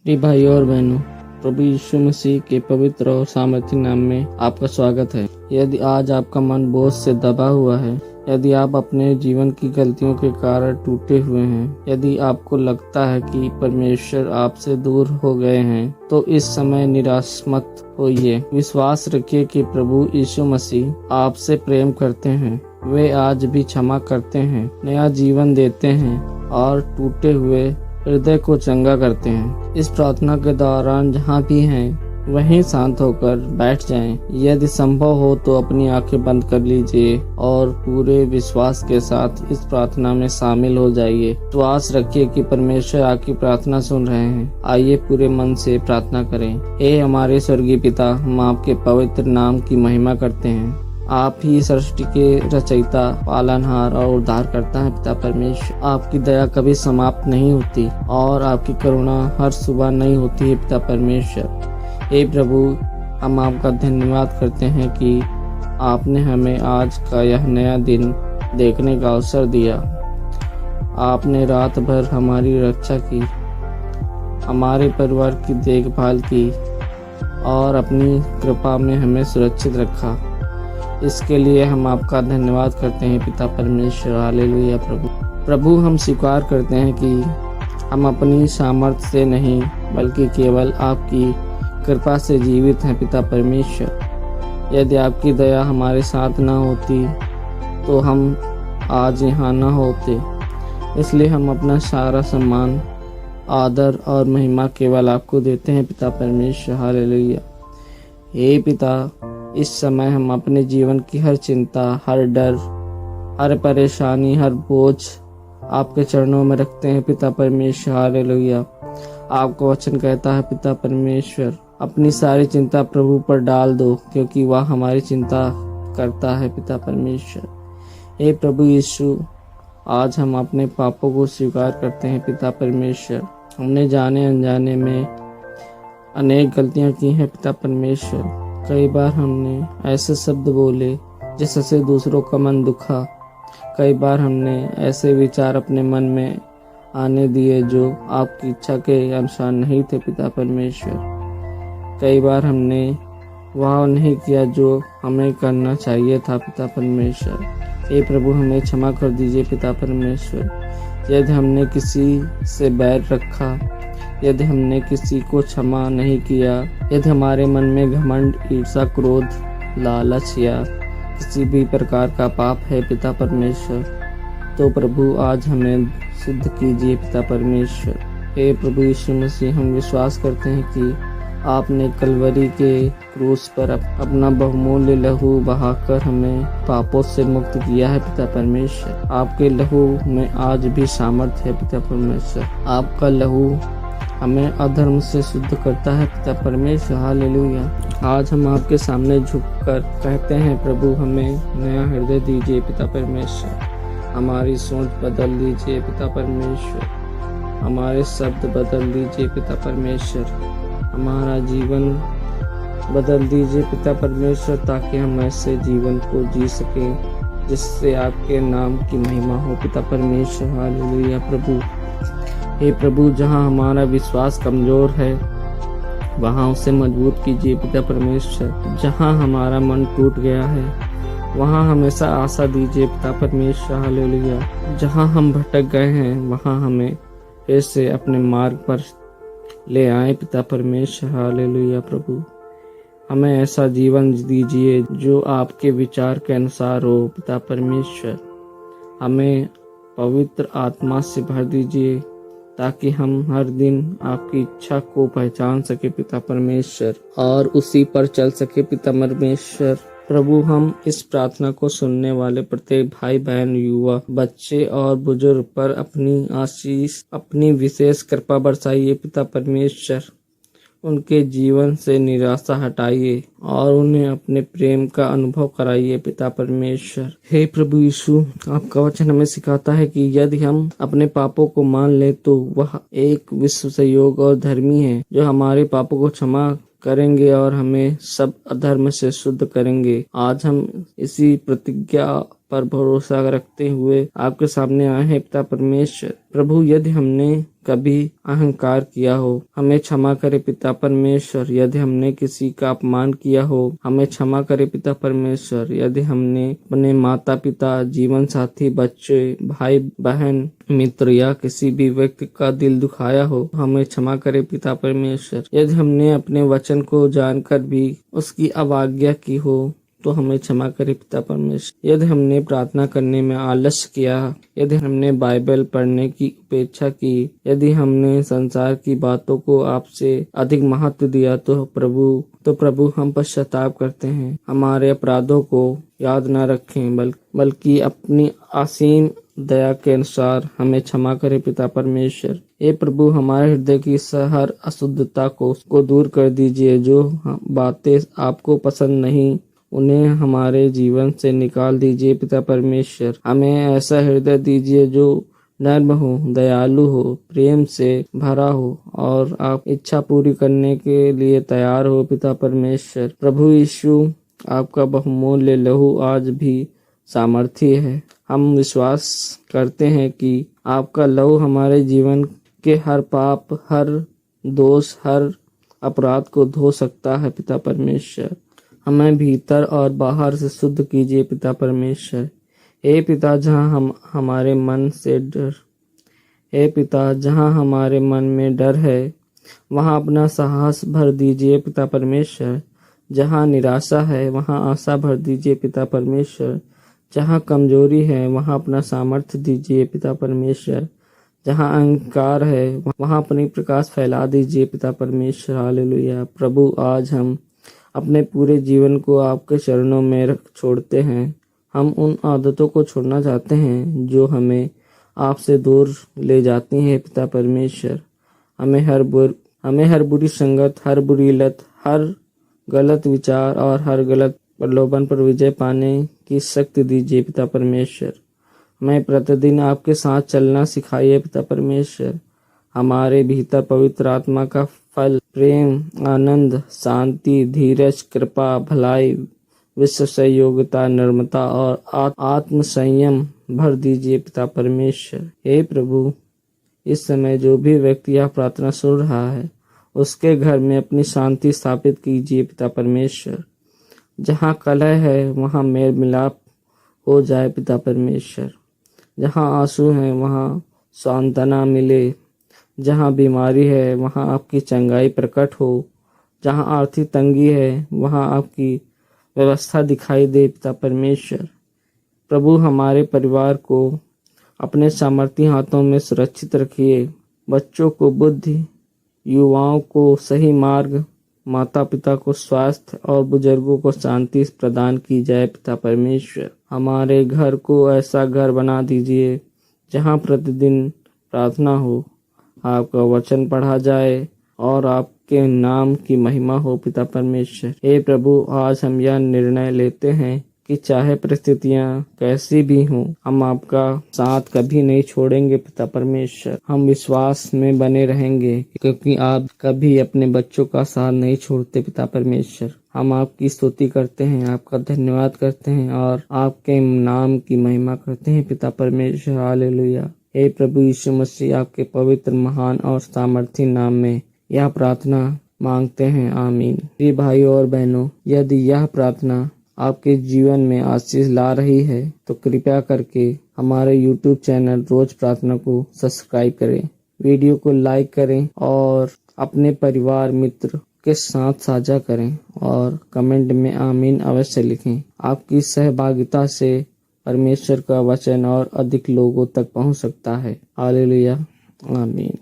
प्रिय भाइयों और बहनों, प्रभु यीशु मसीह के पवित्र और सामर्थी नाम में आपका स्वागत है। यदि आज आपका मन बोझ से दबा हुआ है, यदि आप अपने जीवन की गलतियों के कारण टूटे हुए हैं, यदि आपको लगता है कि परमेश्वर आपसे दूर हो गए हैं, तो इस समय निराश मत होइए। विश्वास रखिए कि प्रभु यीशु मसीह आपसे प्रेम करते हैं। वे आज भी क्षमा करते हैं, नया जीवन देते हैं और टूटे हुए हृदय को चंगा करते हैं। इस प्रार्थना के दौरान जहाँ भी हैं, वहीं शांत होकर बैठ जाएं। यदि संभव हो तो अपनी आंखें बंद कर लीजिए और पूरे विश्वास के साथ इस प्रार्थना में शामिल हो जाइए। विश्वास रखिए कि परमेश्वर आपकी प्रार्थना सुन रहे हैं। आइए पूरे मन से प्रार्थना करें। हे हमारे स्वर्गीय पिता, हम आपके पवित्र नाम की महिमा करते हैं। आप ही सृष्टि के रचयिता, पालनहार और उद्धार करता है। पिता परमेश्वर, आपकी दया कभी समाप्त नहीं होती और आपकी करुणा हर सुबह नहीं होती है। पिता परमेश्वर, हे प्रभु, हम आपका धन्यवाद करते हैं कि आपने हमें आज का यह नया दिन देखने का अवसर दिया। आपने रात भर हमारी रक्षा की, हमारे परिवार की देखभाल की और अपनी कृपा में हमें सुरक्षित रखा। इसके लिए हम आपका धन्यवाद करते हैं पिता परमेश्वर। हालेलुया। प्रभु, हम स्वीकार करते हैं कि हम अपनी सामर्थ्य से नहीं बल्कि केवल आपकी कृपा से जीवित हैं। पिता परमेश्वर, यदि आपकी दया हमारे साथ ना होती तो हम आज यहाँ ना होते। इसलिए हम अपना सारा सम्मान, आदर और महिमा केवल आपको देते हैं। पिता परमेश्वर, हालेलुया। हे पिता, इस समय हम अपने जीवन की हर चिंता, हर डर, हर परेशानी, हर बोझ आपके चरणों में रखते हैं। पिता परमेश्वर, हालेलुया। आपका वचन कहता है पिता परमेश्वर, अपनी सारी चिंता प्रभु पर डाल दो क्योंकि वह हमारी चिंता करता है। पिता परमेश्वर, हे प्रभु यीशु, आज हम अपने पापों को स्वीकार करते हैं। पिता परमेश्वर, हमने जाने अनजाने में अनेक गलतियां की हैं। पिता परमेश्वर, कई बार हमने ऐसे शब्द बोले जिससे दूसरों का मन दुखा। कई बार हमने ऐसे विचार अपने मन में आने दिए जो आपकी इच्छा के अनुसार नहीं थे। पिता परमेश्वर, कई बार हमने वह नहीं किया जो हमें करना चाहिए था। पिता परमेश्वर, हे प्रभु, हमें क्षमा कर दीजिए। पिता परमेश्वर, यदि हमने किसी से बैर रखा, यदि हमने किसी को क्षमा नहीं किया, यदि हमारे मन में घमंड, ईर्ष्या, क्रोध, लालच या किसी भी प्रकार का पाप है पिता परमेश्वर, तो प्रभु आज हमें शुद्ध कीजिए। पिता परमेश्वर, हे प्रभु यीशु मसीह, हम विश्वास करते हैं कि आपने कलवरी के क्रूस पर अपना बहुमूल्य लहू बहाकर हमें पापों से मुक्त किया है। पिता परमेश्वर, आपके लहू में आज भी सामर्थ्य है। पिता परमेश्वर, आपका लहू हमें अधर्म से शुद्ध करता है। पिता परमेश्वर, हालेलुया। आज हम आपके सामने झुककर कहते हैं, प्रभु हमें नया हृदय दीजिए। पिता परमेश्वर, हमारी सोच बदल दीजिए। पिता परमेश्वर, हमारे शब्द बदल दीजिए। पिता परमेश्वर, हमारा जीवन बदल दीजिए। पिता परमेश्वर, ताकि हम ऐसे जीवन को जी सकें जिससे आपके नाम की महिमा हो। पिता परमेश्वर, हालेलुया। प्रभु, हे प्रभु, जहाँ हमारा विश्वास कमजोर है वहाँ उसे मजबूत कीजिए। पिता परमेश्वर, जहाँ हमारा मन टूट गया है वहाँ हमेशा आशा दीजिए। पिता परमेश्वर, हालेलुया। जहाँ हम भटक गए हैं वहाँ हमें फिर से अपने मार्ग पर ले आए। पिता परमेश्वर, हालेलुया। प्रभु, हमें ऐसा जीवन दीजिए जो आपके विचार के अनुसार हो। पिता परमेश्वर, हमें पवित्र आत्मा से भर दीजिए ताकि हम हर दिन आपकी इच्छा को पहचान सके। पिता परमेश्वर, और उसी पर चल सके। पिता परमेश्वर, प्रभु, हम इस प्रार्थना को सुनने वाले प्रत्येक भाई बहन, युवा, बच्चे और बुजुर्ग पर अपनी आशीष, अपनी विशेष कृपा बरसाइए। पिता परमेश्वर, उनके जीवन से निराशा हटाइए और उन्हें अपने प्रेम का अनुभव कराइए। पिता परमेश्वर, हे प्रभु यीशु, आपका वचन हमें सिखाता है कि यदि हम अपने पापों को मान ले तो वह एक विश्व संयोग और धर्मी है जो हमारे पापों को क्षमा करेंगे और हमें सब अधर्म से शुद्ध करेंगे। आज हम इसी प्रतिज्ञा पर भरोसा रखते हुए आपके सामने आए हैं पिता परमेश्वर। प्रभु, यदि हमने कभी अहंकार किया हो, हमें क्षमा करे पिता परमेश्वर। यदि हमने किसी का अपमान किया हो, हमें क्षमा करे पिता परमेश्वर। यदि हमने अपने माता पिता, जीवन साथी, बच्चे, भाई बहन, मित्र या किसी भी व्यक्ति का दिल दुखाया हो, हमें क्षमा करे पिता परमेश्वर। यदि हमने अपने वचन को जानकर भी उसकी अवज्ञा की हो, तो हमें क्षमा करे पिता परमेश्वर। यदि हमने प्रार्थना करने में आलस्य किया, यदि हमने बाइबल पढ़ने की उपेक्षा की, यदि हमने संसार की बातों को आपसे अधिक महत्व दिया, तो प्रभु हम पश्चाताप करते हैं। हमारे अपराधों को याद न रखें, बल्कि अपनी असीम दया के अनुसार हमें क्षमा करे पिता परमेश्वर। हे प्रभु, हमारे हृदय की हर अशुद्धता को दूर कर दीजिए। जो बातें आपको पसंद नहीं, उन्हें हमारे जीवन से निकाल दीजिए पिता परमेश्वर। हमें ऐसा हृदय दीजिए जो नर्म हो, दयालु हो, प्रेम से भरा हो और आप इच्छा पूरी करने के लिए तैयार हो पिता परमेश्वर। प्रभु यीशु, आपका बहुमूल्य लहू आज भी सामर्थी है। हम विश्वास करते हैं कि आपका लहू हमारे जीवन के हर पाप, हर दोष, हर अपराध को धो सकता है पिता परमेश्वर। हमें भीतर और बाहर से शुद्ध कीजिए पिता परमेश्वर। हे पिता, जहाँ हमारे मन में डर है, वहाँ अपना साहस भर दीजिए पिता परमेश्वर। जहाँ निराशा है, वहाँ आशा भर दीजिए पिता परमेश्वर। जहाँ कमजोरी है, वहाँ अपना सामर्थ्य दीजिए पिता परमेश्वर। जहाँ अहंकार है, वहाँ अपनी प्रकाश फैला दीजिए पिता परमेश्वर। हालेलुया। प्रभु, आज हम अपने पूरे जीवन को आपके चरणों में छोड़ते हैं। हम उन आदतों को छोड़ना चाहते हैं जो हमें आपसे दूर ले जाती हैं पिता परमेश्वर। हमें हर बुरी संगत, हर बुरी लत, हर गलत विचार और हर गलत प्रलोभन पर विजय पाने की शक्ति दीजिए पिता परमेश्वर। हमें प्रतिदिन आपके साथ चलना सिखाइए पिता परमेश्वर। हमारे भीतर पवित्र आत्मा का फल प्रेम, आनंद, शांति, धीरज, कृपा, भलाई, विश्वास, योग्यता, नम्रता और आत्म संयम भर दीजिए पिता परमेश्वर। हे प्रभु, इस समय जो भी व्यक्ति यह प्रार्थना सुन रहा है, उसके घर में अपनी शांति स्थापित कीजिए पिता परमेश्वर। जहाँ कलह है, वहाँ मेल मिलाप हो जाए पिता परमेश्वर। जहाँ आंसू है, वहाँ सांत्वना मिले। जहाँ बीमारी है, वहाँ आपकी चंगाई प्रकट हो। जहाँ आर्थिक तंगी है, वहाँ आपकी व्यवस्था दिखाई दे पिता परमेश्वर। प्रभु, हमारे परिवार को अपने सामर्थी हाथों में सुरक्षित रखिए। बच्चों को बुद्धि, युवाओं को सही मार्ग, माता पिता को स्वास्थ्य और बुजुर्गों को शांति प्रदान की जाए पिता परमेश्वर। हमारे घर को ऐसा घर बना दीजिए जहाँ प्रतिदिन प्रार्थना हो, आपका वचन पढ़ा जाए और आपके नाम की महिमा हो पिता परमेश्वर। हे प्रभु, आज हम यह निर्णय लेते हैं कि चाहे परिस्थितियां कैसी भी हों, हम आपका साथ कभी नहीं छोड़ेंगे पिता परमेश्वर। हम विश्वास में बने रहेंगे, क्योंकि आप कभी अपने बच्चों का साथ नहीं छोड़ते पिता परमेश्वर। हम आपकी स्तुति करते हैं, आपका धन्यवाद करते हैं और आपके नाम की महिमा करते हैं पिता परमेश्वर। हालेलुया। हे प्रभु यीशु मसीह, आपके पवित्र, महान और सामर्थी नाम में यह प्रार्थना मांगते हैं, आमीन। प्रिय भाइयों और बहनों, यदि यह प्रार्थना आपके जीवन में आशीष ला रही है, तो कृपया करके हमारे YouTube चैनल रोज प्रार्थना को सब्सक्राइब करें, वीडियो को लाइक करें और अपने परिवार मित्र के साथ साझा करें और कमेंट में आमीन अवश्य लिखें। आपकी सहभागिता से परमेश्वर का वचन और अधिक लोगों तक पहुंच सकता है। हालेलुया, आमीन।